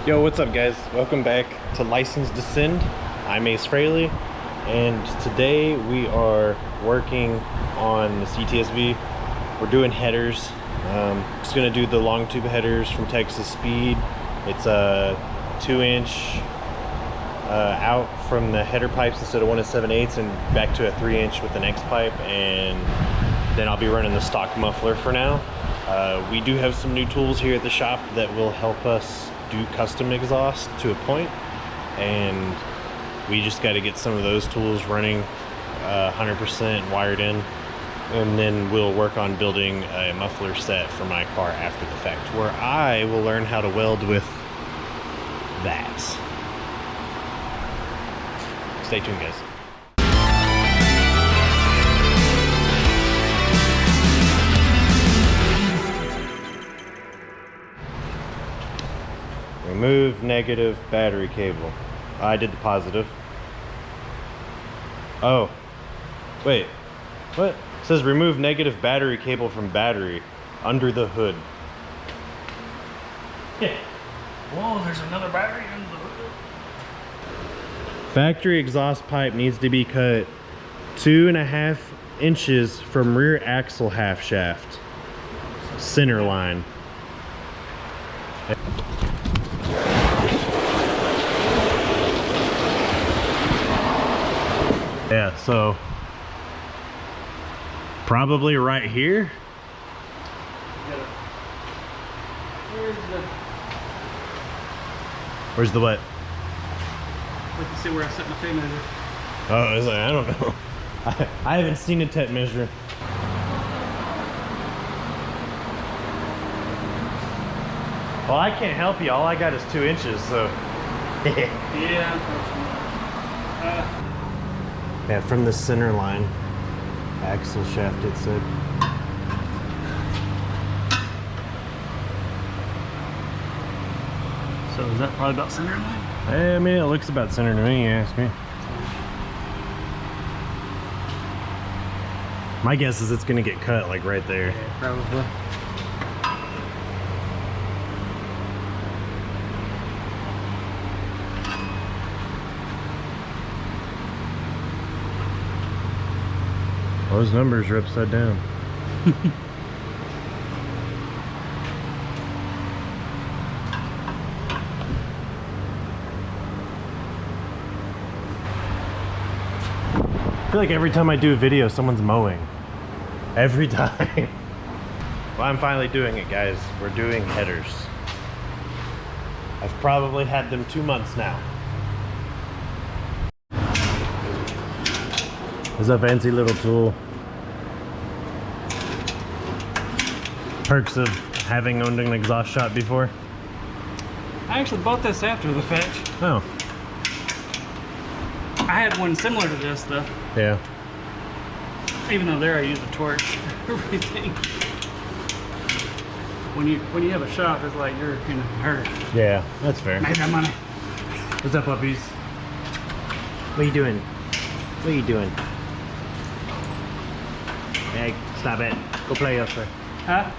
Yo, what's up guys? Welcome back to License Descend. I'm Ace Fraley, and today we are working on the CTS-V. We're doing headers. Just gonna do the long tube headers from Texas Speed. It's a 2-inch out from the header pipes instead of 1 7/8 and back to a 3-inch with the next pipe, and then I'll be running the stock muffler for now. We do have some new tools here at the shop that will help us do custom exhaust to a point, and we just got to get some of those tools running 100% wired in, and then we'll work on building a muffler set for my car after the fact, where I will learn how to weld with that. Stay tuned, guys. Remove negative battery cable. I did the positive. Oh, wait, what? It says remove negative battery cable from battery under the hood. Yeah. Whoa, there's another battery under the hood. Factory exhaust pipe needs to be cut 2.5 inches from rear axle half shaft. Center line. Yeah, so probably right here. Where's the what? Like to see where I set my tape measure. Oh, I was like, I don't know. I haven't seen a tape measure. Well, I can't help you. All I got is 2 inches, so. Yeah. Yeah, from the center line, axle shaft, it said. So is that probably about center line? I mean, it looks about center to me, you ask me. My guess is it's gonna get cut like right there. Yeah, probably. Those numbers are upside down. I feel like every time I do a video, someone's mowing. Every time. Well, I'm finally doing it, guys. We're doing headers. I've probably had them 2 months now. It's a fancy little tool. Perks of having owned an exhaust shop before. I actually bought this after the fact. Oh. I had one similar to this though. Yeah. Even though there I use a torch for everything. When you have a shop, it's like you're in a hurry. Yeah, that's fair. Make that money. What's up, puppies? What are you doing? What are you doing? Hey, stop it. Go play elsewhere. Huh?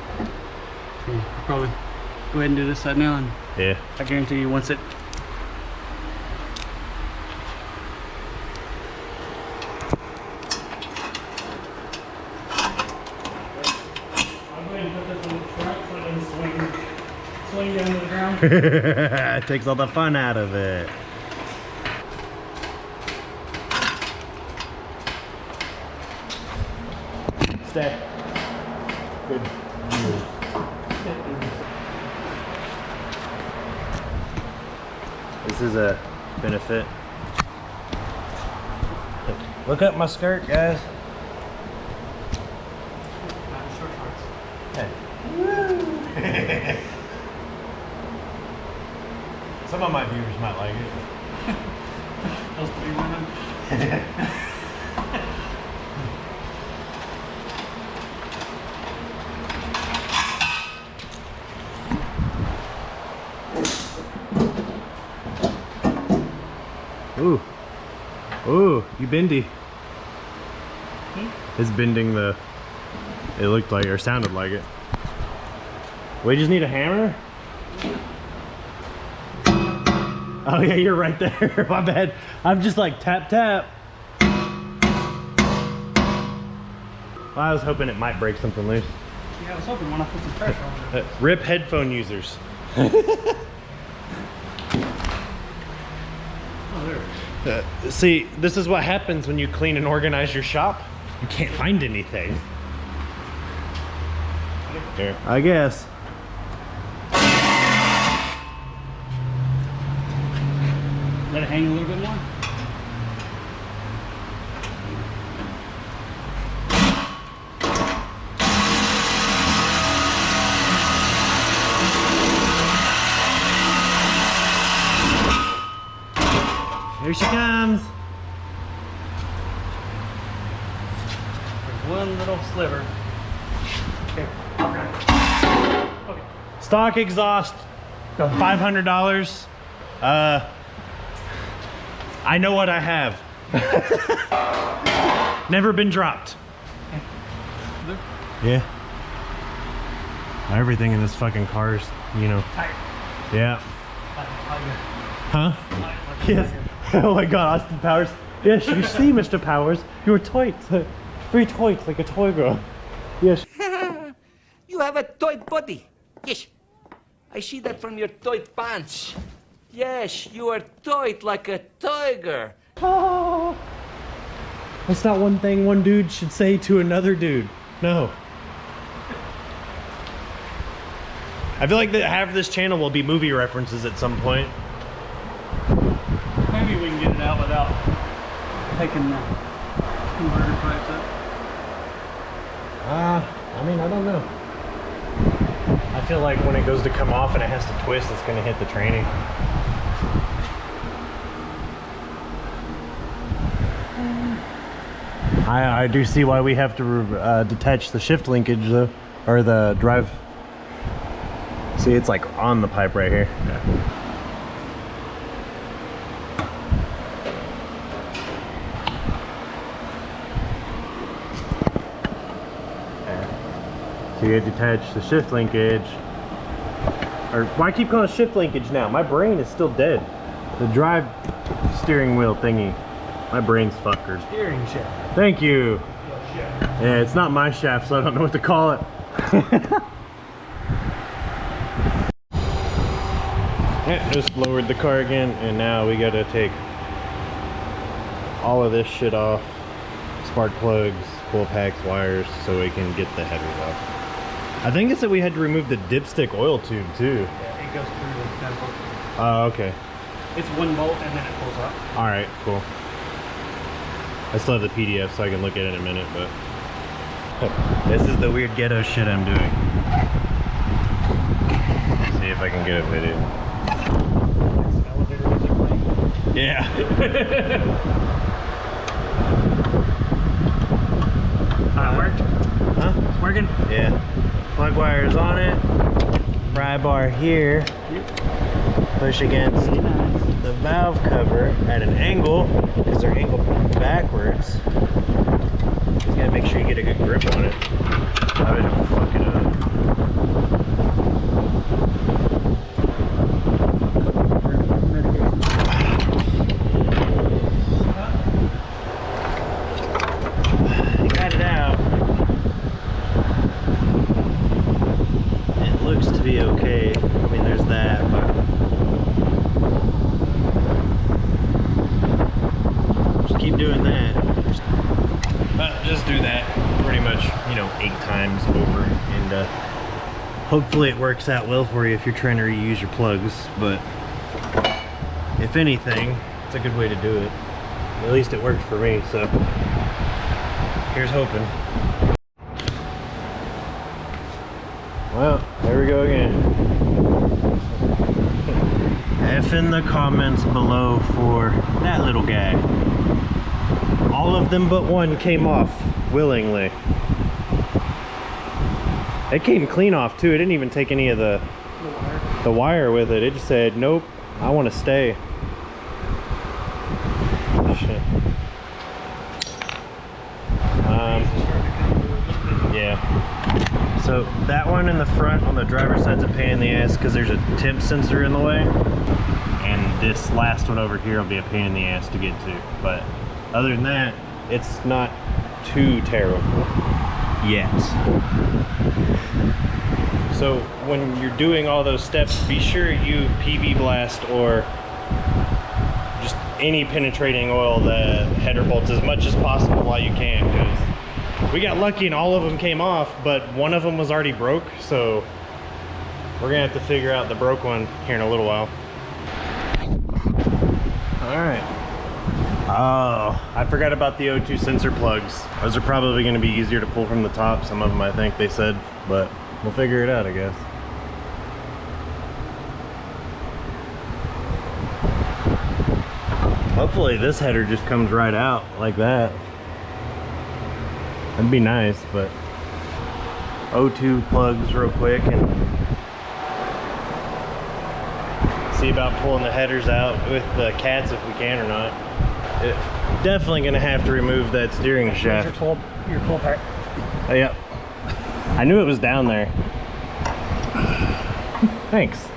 Probably go ahead and do this side now, and Yeah. I guarantee you once it. I'll go ahead and put this on the front so it doesn't swing down to the ground. It takes all the fun out of it. Stay. Good. This is a benefit. Look up my skirt, guys. Short shorts. Hey. Some of my viewers might like it. Those 3 women. Ooh. Ooh, you bendy. It's bending the, it looked like, or sounded like it. We just need a hammer? Oh yeah, you're right there. My bad. I'm just like tap tap. Well, I was hoping it might break something loose. Yeah, I was hoping when I put some pressure on it. Rip headphone users. Oh, there. See, this is what happens when you clean and organize your shop. You can't find anything. Here, I guess. Let it hang a little bit more. Here she comes. There's one little sliver. Okay. Okay. Stock exhaust, $500. I know what I have. Never been dropped. Yeah. Everything in this fucking car is, you know. Tight. Yeah. Huh? Yes. Oh my God, Austin Powers. Yes, you see, Mr. Powers, you're tight. Very tight, like a toy girl. Yes. You have a tight body. Yes. I see that from your tight pants. Yes, you are tight like a tiger. Oh. That's not one thing one dude should say to another dude. No. I feel like that half of this channel will be movie references at some point. Maybe we can get it out without taking the converter pipes up. I mean, I don't know. I feel like when it goes to come off and it has to twist, it's going to hit the training. I do see why we have to detach the shift linkage though, or the drive. See, it's like on the pipe right here. Yeah. So you detach the shift linkage, or why keep calling it shift linkage now? My brain is still dead. The drive steering wheel thingy, my brain's fuckers. Steering shaft. Thank you. Yeah, it's not my shaft, so I don't know what to call it. Yeah, just lowered the car again, and now we gotta take all of this shit off. Spark plugs, coil packs, wires, so we can get the headers off. I think it said we had to remove the dipstick oil tube too. Yeah, it goes through the temple. Oh, okay. It's one bolt and then it pulls up. All right, cool. I still have the PDF so I can look at it in a minute, but this is the weird ghetto shit I'm doing. Let's see if I can get a video. Elevator music playing. Yeah. It worked? Huh? It's working? Yeah. Plug wires on it. Pry bar here. Push against the valve cover at an angle, because they're angled backwards. You gotta make sure you get a good grip on it. I would fuck it up. I got it out. It looks to be okay. I mean, there's that, but keep doing that. Just do that pretty much, you know, 8 times over, and hopefully it works out well for you if you're trying to reuse your plugs. But if anything, it's a good way to do it. At least it worked for me, so here's hoping. Well, there we go again. F in the comments below for that little guy. All of them but one came off willingly. It came clean off too. It didn't even take any of the wire with it. It just said, nope, I want to stay. Shit. Yeah. So that one in the front on the driver's side's a pain in the ass because there's a temp sensor in the way. and this last one over here will be a pain in the ass to get to. But other than that, it's not too terrible yet. So when you're doing all those steps, be sure you PV blast or just any penetrating oil the header bolts as much as possible while you can, because we got lucky and all of them came off, but one of them was already broke, so we're gonna have to figure out the broke one here in a little while. All right. Oh, I forgot about the O2 sensor plugs. Those are probably going to be easier to pull from the top. Some of them, I think they said, but we'll figure it out, I guess. Hopefully this header just comes right out like that. That'd be nice, but O2 plugs real quick and see about pulling the headers out with the cats if we can or not. Definitely gonna have to remove that steering shaft. Your pull part. Oh, yep. I knew it was down there. Thanks.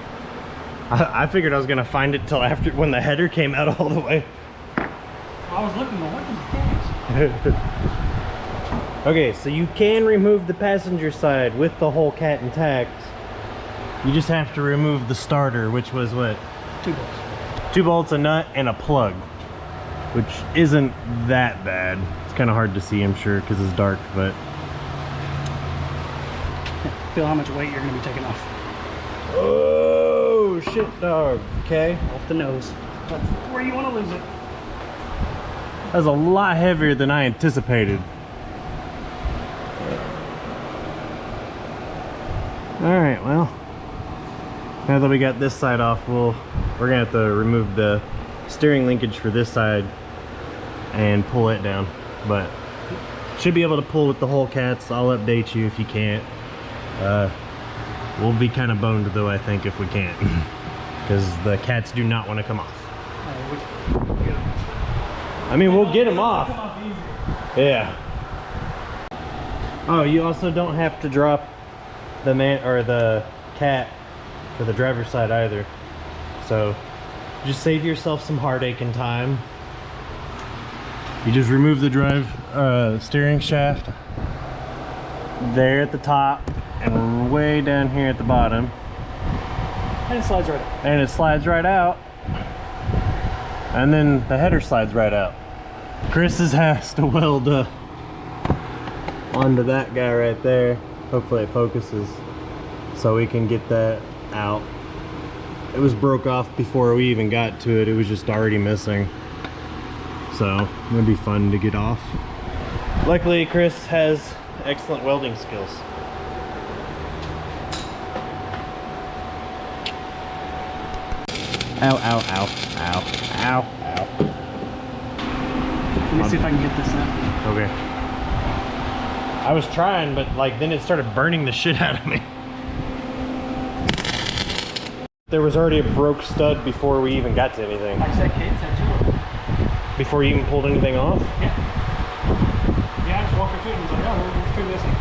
I figured I was gonna find it till after when the header came out all the way. I was looking at what is this? Okay, so you can remove the passenger side with the whole cat intact. You just have to remove the starter, which was what? 2 bolts. 2 bolts, a nut, and a plug, which isn't that bad. It's kind of hard to see, I'm sure, because it's dark, but... Feel how much weight you're going to be taking off. Oh, shit, dog. Okay. Off the nose. That's where you want to lose it. That's a lot heavier than I anticipated. Alright, well, now that we got this side off, we're gonna have to remove the steering linkage for this side and pull it down. But should be able to pull with the whole cats. I'll update you if you can't. We'll be kind of boned though, I think, if we can't, because the cats do not want to come off. I mean, we'll get them off. Yeah. Oh, you also don't have to drop the man or the cat for the driver's side either, so just save yourself some heartache and time. You just remove the steering shaft there at the top and way down here at the bottom, And it slides right out. and it slides right out, and then the header slides right out. Chris has to weld onto that guy right there. Hopefully it focuses so we can get that out. It was broke off before we even got to it. It was just already missing, so it'll be fun to get off. Luckily Chris has excellent welding skills. Ow, ow, ow, ow, ow, ow. Let me see if I can get this out. Okay. I was trying, but like then it started burning the shit out of me. There was already a broke stud before we even got to anything. Like I said, Kate's had 2 of them. Before you even pulled anything off? Yeah. Yeah, I just walked her to it and was like, oh, there's 2 missing.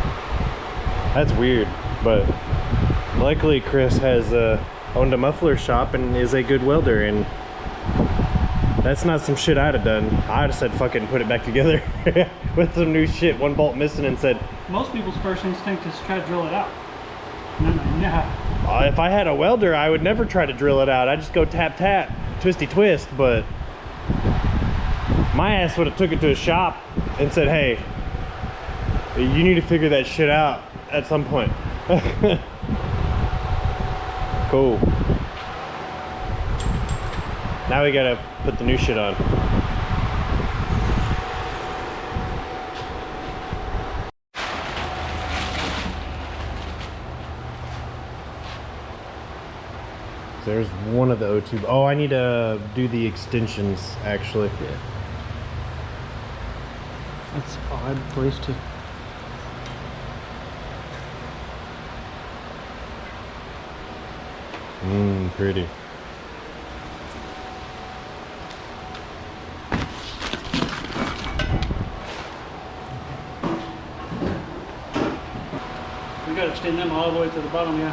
That's weird, but luckily Chris has owned a muffler shop and is a good welder, and that's not some shit I'd have done. I'd have said fucking put it back together with some new shit, 1 bolt missing, and said... Most people's first instinct is to try to drill it out. No. If I had a welder, I would never try to drill it out. I'd just go tap, tap, twisty twist, but my ass would have took it to a shop and said, hey, you need to figure that shit out at some point. Cool. Now we gotta put the new shit on. There's one of the O2. Oh, I need to do the extensions, actually. Yeah. That's an odd place to... Pretty. We gotta extend them all the way to the bottom, yeah.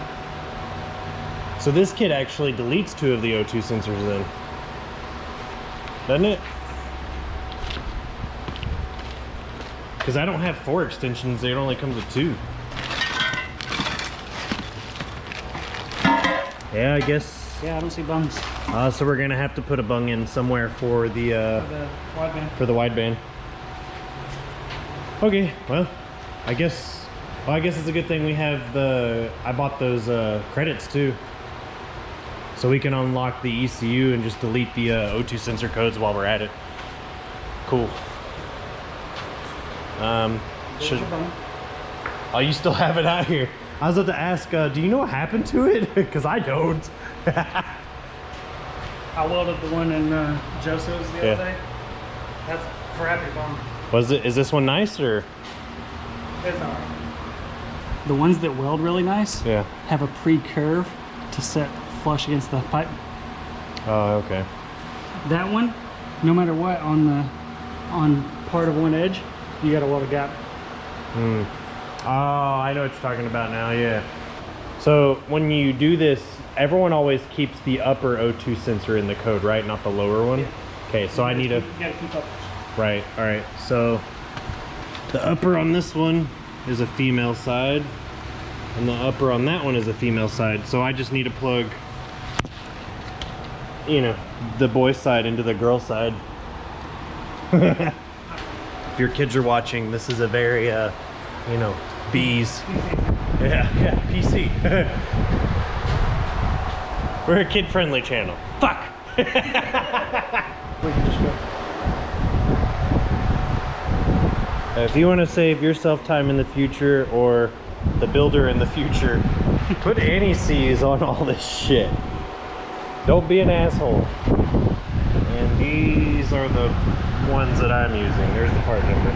So this kit actually deletes 2 of the O2 sensors then, doesn't it? Because I don't have 4 extensions, it only comes with 2. Yeah, I guess. Yeah, I don't see bungs. So we're gonna have to put a bung in somewhere for the wideband. For the wideband. Okay, well, I guess it's a good thing we have I bought those credits too. So we can unlock the ECU and just delete the O2 sensor codes while we're at it. Cool. Oh, you still have it out here. I was about to ask, do you know what happened to it? Because I don't. I welded the one in Joseph's the other day. That's a crappy bung. Is this one nice or? It's alright. The ones that weld really nice have a pre-curve to set flush against the pipe. Oh, okay. That one, no matter what, on part of one edge, you gotta weld a gap. Oh, I know what you're talking about now, yeah. So when you do this, everyone always keeps the upper O2 sensor in the code, right? Not the lower one? Yeah. Okay, so I need You gotta keep up. Right, alright. So the upper on this one is a female side, and the upper on that one is a female side. So I just need to plug, you know, the boy side into the girl side. If your kids are watching, this is a very, you know, bees. Yeah, PC. We're a kid-friendly channel. Fuck! If you want to save yourself time in the future, or the builder in the future, put anti-seize on all this shit. Don't be an asshole. And these are the ones that I'm using. There's the part number.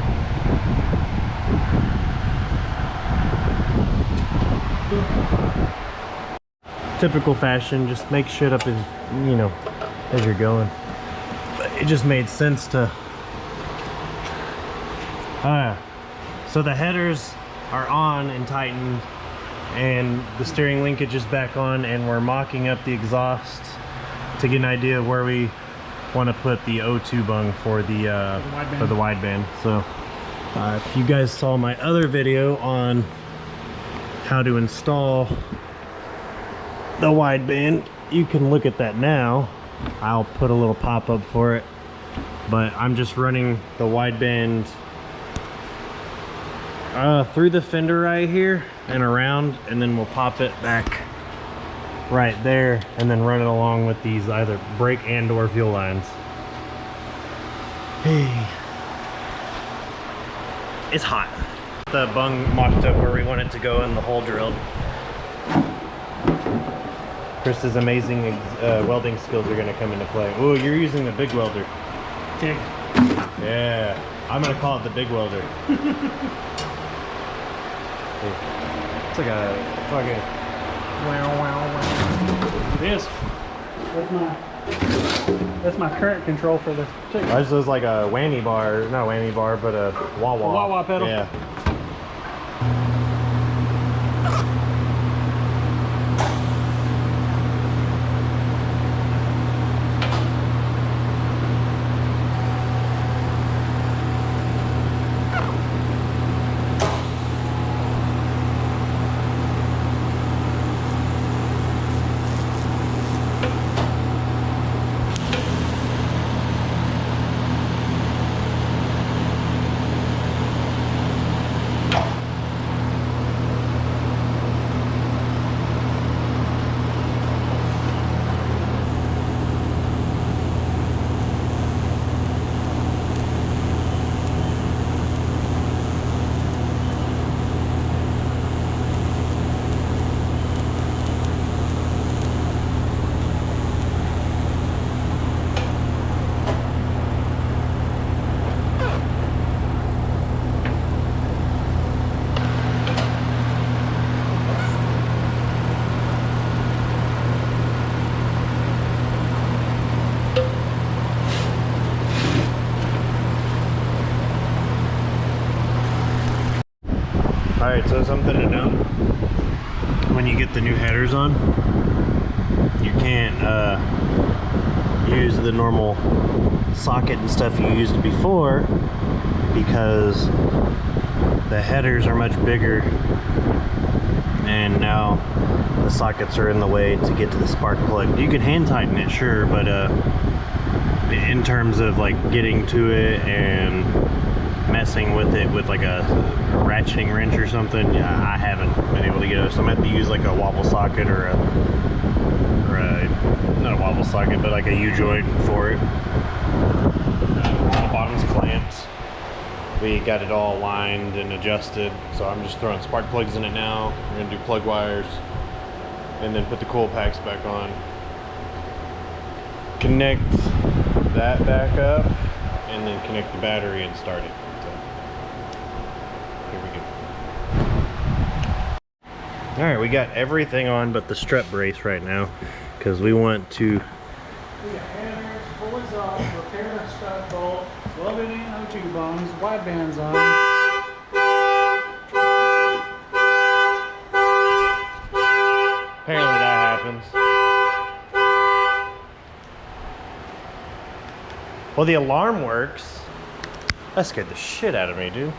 Typical fashion, just make shit up as, you know, as you're going. But it just made sense to... So the headers are on and tightened, and the steering linkage is back on, and we're mocking up the exhaust to get an idea of where we want to put the O2 bung for the wideband. So if you guys saw my other video on how to install the wideband, you can look at that now. I'll put a little pop-up for it, but I'm just running the wideband through the fender right here and around, and then we'll pop it back right there and then run it along with these either brake and or fuel lines. Hey, it's hot. The bung mocked up where we want it to go and the hole drilled. Chris's amazing welding skills are going to come into play. Oh, you're using the big welder. Dig. Yeah, I'm going to call it the big welder. It's like a fucking wow. It is. That's my current control for the chicken. Ours was like a whammy bar, not a whammy bar, but a wah-wah. A wah-wah pedal. Yeah. Alright, so something to note when you get the new headers on, can't use the normal socket and stuff you used before because the headers are much bigger, and now the sockets are in the way to get to the spark plug. You can hand tighten it, sure, but in terms of like getting to it and messing with it with like a ratcheting wrench or something, I haven't been able to get it. So I'm gonna have to use like a wobble socket or a not a wobble socket, but like a U-joint for it. The bottom's clamped. We got it all aligned and adjusted, so I'm just throwing spark plugs in it now. We're gonna do plug wires and then put the coil packs back on. Connect that back up and then connect the battery and start it. So here we go. All right, we got everything on but the strut brace right now because we want to. We got hammers, pulleys off, repair the strut bolt, 12-inch O2 bones, wide bands on. Apparently that happens. Well, the alarm works. That scared the shit out of me, dude.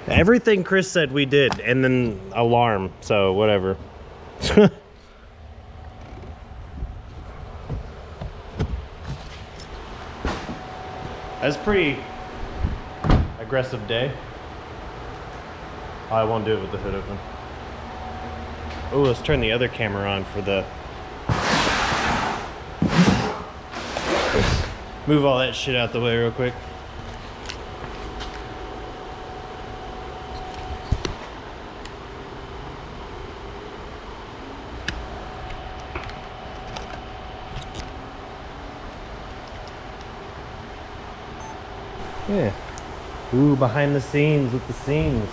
Everything Chris said we did, and then alarm, so whatever. That's a pretty aggressive day. I won't do it with the hood open. Oh, let's turn the other camera on for the... Let's move all that shit out the way real quick. Yeah. Ooh, behind the scenes with the scenes.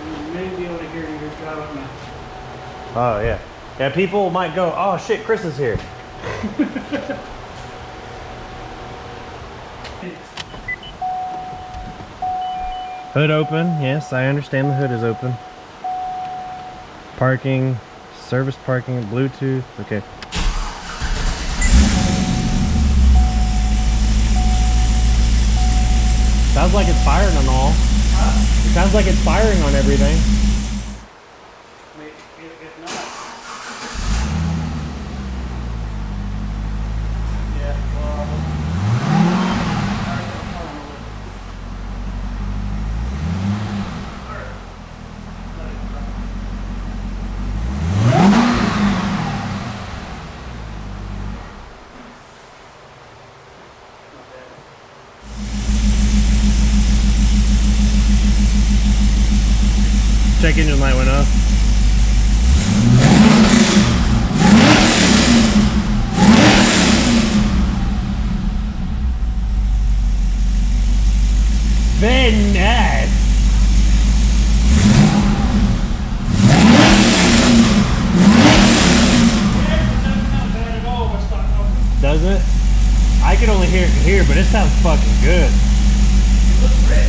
You may be able to hear you driving now. Oh, yeah. Yeah, people might go, oh shit, Chris is here. Hood open. Yes, I understand the hood is open. Parking, service parking, Bluetooth. Okay. Sounds like it's firing on all. It sounds like it's firing on everything. If not. Yeah, well. Check engine light went off. Very nice. Does it? I can only hear it from here, but it sounds fucking good. It looks rich.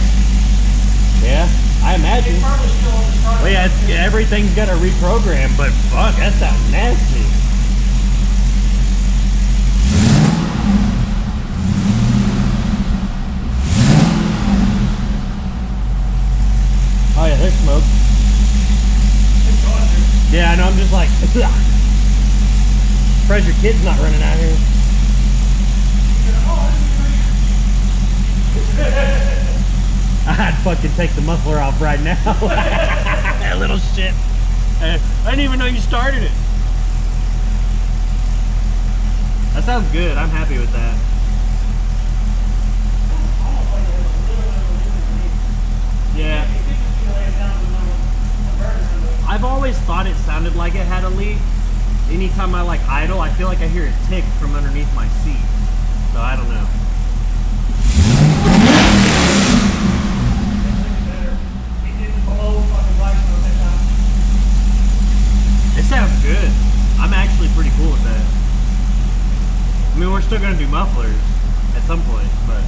Yeah, I imagine. Well, yeah, everything's got to reprogram, but fuck, that sounds nasty. Oh yeah, there's smoke. Yeah, I know, I'm just like, surprised your kid's not running out here. I'd fucking take the muffler off right now. That little shit. I didn't even know you started it. That sounds good. I'm happy with that. Yeah. I've always thought it sounded like it had a leak. Anytime I like idle, I feel like I hear it tick from underneath my seat. So I don't know. It sounds good. I'm actually pretty cool with that. I mean, we're still gonna do mufflers at some point, but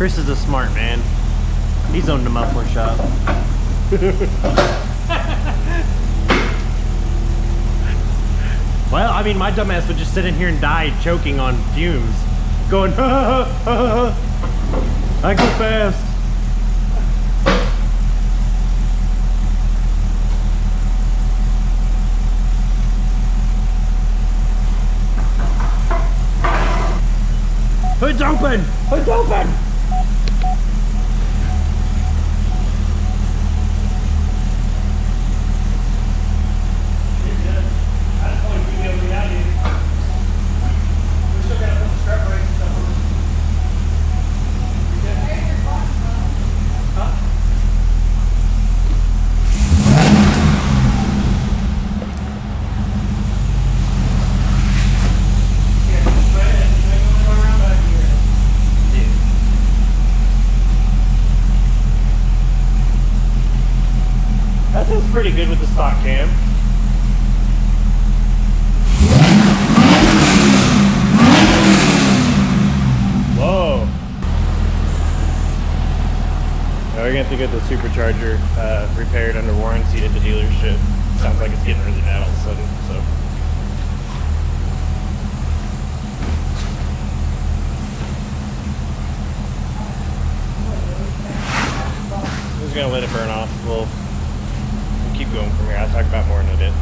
Chris is a smart man. He's owned a muffler shop. Well, I mean, my dumbass would just sit in here and die choking on fumes. Going, ha, ha, ha, ha. I go fast. Hood's open! Hood's open! Pretty good with the stock cam. Whoa. Now we're gonna have to get the supercharger repaired under warranty at the dealership. Sounds like it's getting really bad all of a sudden, so. I'm just gonna let it burn off. We'll keep going from here. I'll talk about more in a bit.